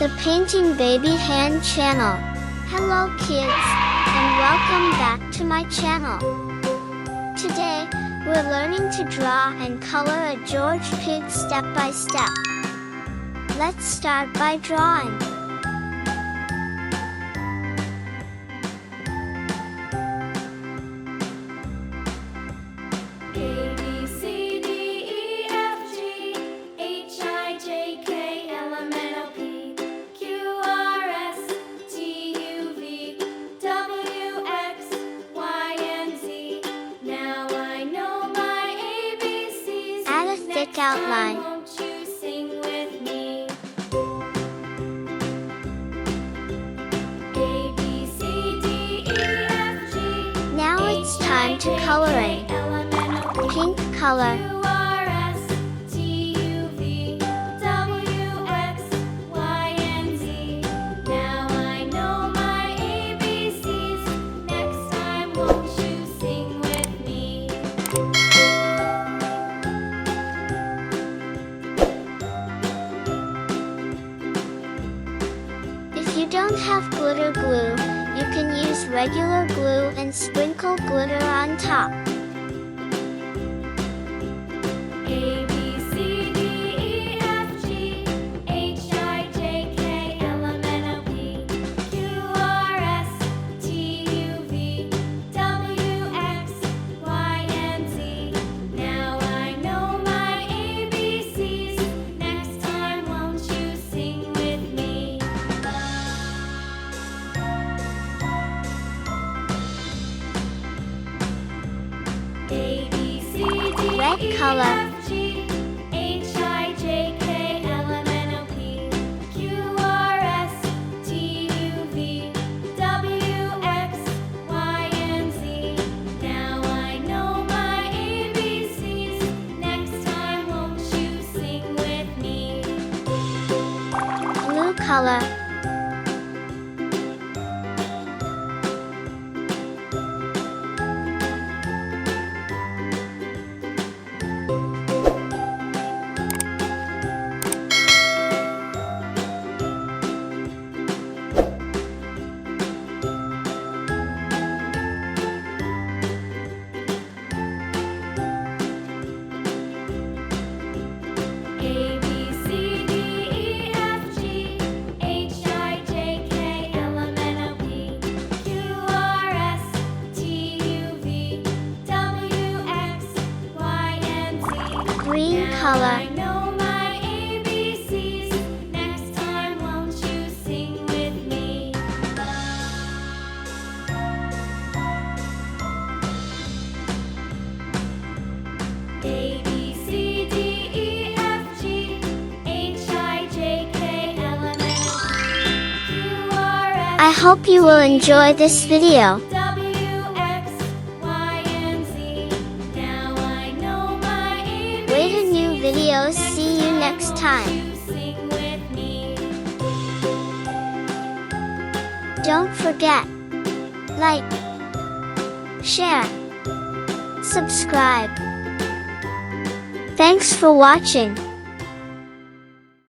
the Painting Baby Hand channel. Hello kids, and welcome back to my channel. Today, we're learning to draw and color a George pig step by step. Let's start by drawing. Thick outline. Now it's time to coloring. Pink color. If you don't have glitter glue, you can use regular glue and sprinkle glitter on top. A, B, C, D, E, F, G, H, I, J, K, L, M, N, O, P, Q, R, S, T, U, V, W, X, Y, and Z. Now I know my ABCs. Next time, won't you sing with me? A, B, C, D, red color. F, G, H, I, J, K, L, M, N, O, P, Q, R, S, T, U, V, W, X, Y, and Z. Now I know my ABCs. Next time, won't you sing with me? Blue color. Green color. I know my ABCs. Next time, won't you sing with me? A, B, C, D, E, F, G, H, I, J, K, L, M, N, O, P, Q, R, S. I hope you will enjoy this video. Wait a new video. See you next time. Don't forget, like, share, subscribe. Thanks for watching.